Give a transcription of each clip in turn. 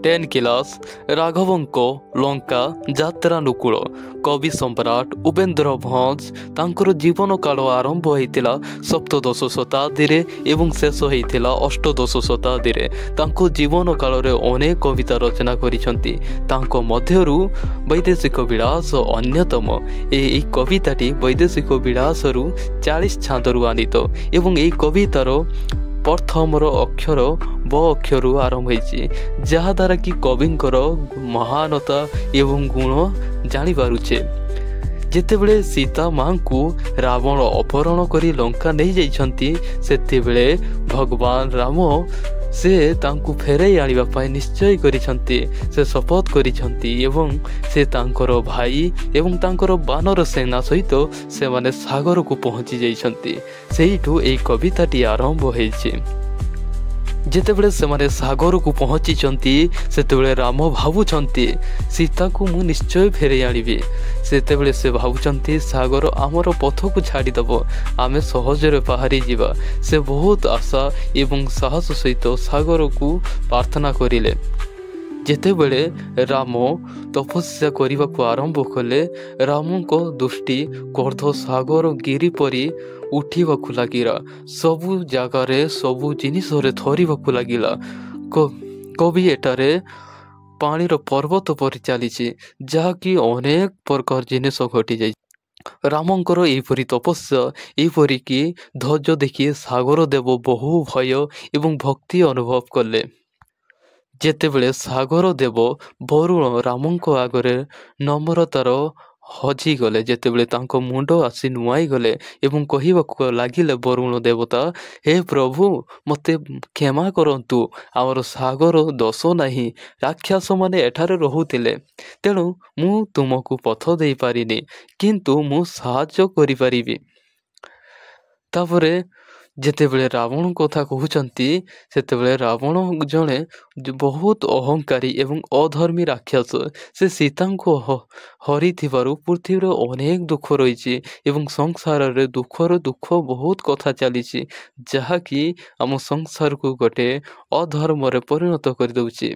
Ten class राघवंको Lanka यात्रानुकूल कवि सम्राट उपेन्द्र भंज तांकर जीवन काल आरंभ होइतिला सप्तदश शताब्दी रे एवं शेष होइतिला अष्टदश शताब्दी रे। तांको जीवन काल रे अनेक कविता रचना करिसंती। तांको मध्यरु वैदेशिक विलास अन्यतम। एई कविताटी वैदेशिक विलासरु 40 छांदरु आनित एवं एई कवितार प्रथमर अक्षर ब अक्षर आरंभ होइछि, जहाद्वारा कि कविंकर महानता एवं गुण जानिपारुछे। जेतेबेले सीता मां को रावण अपहरण करी लंका नहीं जाइछंती, सेतेबेले भगवान राम से तांकु फेराई आनिबा पाई निश्चय करिछंती। से शपथ करिछंती एवं से तांकर भाई एवं तांकर बानर सेना सहित से माने सागर को पहुंची जाइछंती। सेहिठु एई कविताटी आरंभ होइछि। जेतेबेले से माने सागर को पहुंचीचंती, सेतेबेले राम भावुचंती सीता को मु निश्चय फेराई आनिबी। सेतेबेले से भावुचंती सागर आमर पथ को छाड़ी दबो, आमे सहजरे बाहरी जीवा। से बहुत आशा एवं साहस सहित सागर को प्रार्थना करिले। जेतेबेले राम तपस्या करने आरंभ कले, राम को दृष्टि गर्ध सागर गिरी परी उठिबाकु लागिला। सबु जगारे सबु जिनिस रे थरिबाकु लागिला। कवि एटारे पानीर पर्वत परी चलीछि, जहाँकि अनेक प्रकार जिनिस घटी जाय। रामंकर एपरी तपस्या एपरी कि धैर्य देखि सागर देव बहु भय एवं भक्ति अनुभव कले। जेतेबेले सागर देव वरुण रामंक आगरे नम्रतार हजि गले, जेतेबेले तांको मुंड आसी नुआई गले एवं कहिबाकु लागिले वरुण देवता, हे प्रभु मते क्षमा करंतु, आमर सागर दोष नाही। राक्षस माने एठारे रहुतिले, तेणु मु तुमको पथ देई पारिनी, किंतु मु साहाय्य करि पारिबी। तापरे जेतेबेले रावण कथा कहउचंती, सेतेबेले रावण जणे बहुत अहंकारी एवं अधर्मी राक्षस। से सीता को हरि थिबारु पृथ्वी रे अनेक दुख रही एवं संसार रे दुखर दुख बहुत कथा चली, जहाँकि आम संसार को गोटे अधर्म रे परिणत कर दउछि।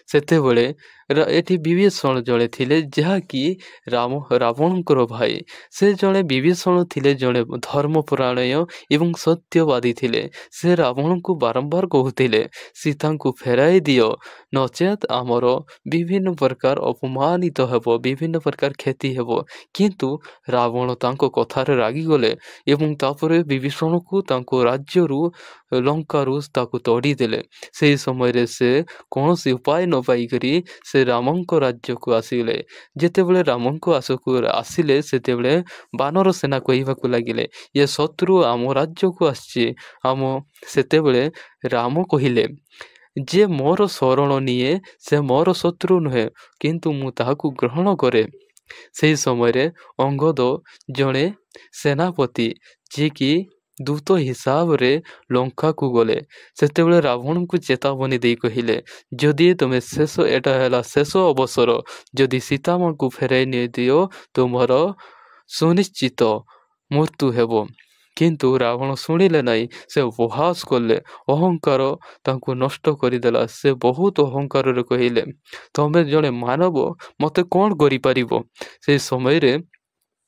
सेतेबेले एठी विभीषण जड़े थिले, जहाँकि रावणकर भाई। से जड़े विभीषण थिले जड़े धर्मपरायण एवं सत्यवादी थिले। से रावण को बारंबार कहते सीता को फेराई दियो, नचेत आमर विभिन्न प्रकार अपमानित हेबो, विभिन्न प्रकार क्षति हेबो। किंतु रावण तांको कथारे रागी गले एवं तापरे विभीषण को तांको राज्यरू लंकारु ताकू तोड़ी देले। से समय रे से कौनसी उपाय न पाई करी से रामंक राज्य को आसिले। जेतेबेले रामंक आसिले, सेतेबेले बानर सेना कहिबाकु लागिले, ये शत्रु आम राज्य को आछि। आम सेतेबेले राम कहिले, जे मोर शरण निये से मोर शत्रु नुहे, किंतु मु ताहाकु ग्रहण करे। से समय रे अंगद जणे सेनापति जे कि दूत हिसाब रे लंका को गले। सेतेबेले रावण को चेतावनी दे कहिले, जदि तुमे शेष एटा हैला शेष अवसर, जदि सीता मां को फेराई नि दियो तुमर सुनिश्चित मृत्यु हेबो। किंतु रावण शुणिले नहीं, से उपहास कले, अहंकार तांको नष्ट करिदेला। से बहुत अहंकार रे कहिले, तमे जणे मानव मते कौन करि पारिबो। से समय रे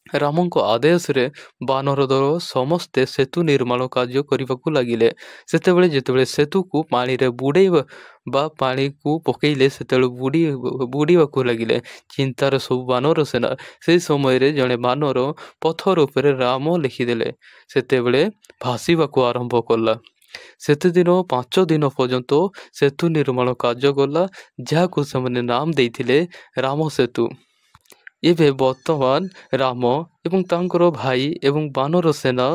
रामंक आदेश रे बानर दल समस्ते सेतु निर्माण कार्य करने लगिले। सेतेबेले जेतेबेले सेतु को पानी रे बुड़ेबा बा पानी को पकेइले, सेतेबेले बुड़ीबाकु लगिले। चिंतार सब बानर सेना। से समय रे जणे बानर पथर उपरे राम लिखिदेले, सेतेबेले भासीबाकु आरंभ कला। सेते दिन 5 दिन पर्यंत सेतु निर्माण कार्य गला, जहाकु सेमाने नाम देइथिले राम सेतु। एबे वर्तमान राम एवं तांकर भाई एवं बानर सेना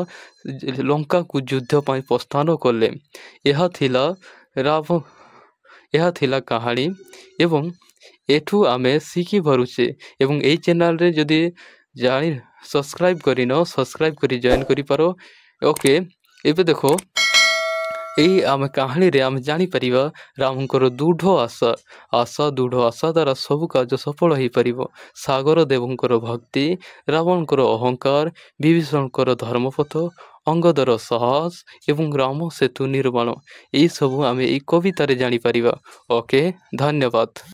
लंका को युद्ध पाई प्रस्थान कले। यह थिला कहानी एवं एठू आमे शिखी पारुछे। एवं एई चैनल रे जदि जानि सब्सक्राइब करिनो, सब्सक्राइब करी जॉइन करि पारो। ओके, एबे देखो ଏଇ ଆମେ କାହାଣୀରେ ଆମେ ଜାଣିପାରିବା ରାମଙ୍କର ଦୃଢ଼ ଆଶା ଦ୍ୱାରା ସବୁ କାର୍ଯ୍ୟ ସଫଳ ହୋଇପାରିବ। ସାଗର ଦେବଙ୍କର ଭକ୍ତି, ରାବଣଙ୍କର ଅହଙ୍କାର, ବିଭୀଷଣଙ୍କର ଧର୍ମପଥ, ଅଙ୍ଗଦର ସାହସ ଏବଂ ରାମ ସେତୁ ନିର୍ମାଣ, ଏଇସବୁ ଆମେ ଏଇ କବିତାରେ ଜାଣିପାରିବା। ଓକେ, ଧନ୍ୟବାଦ।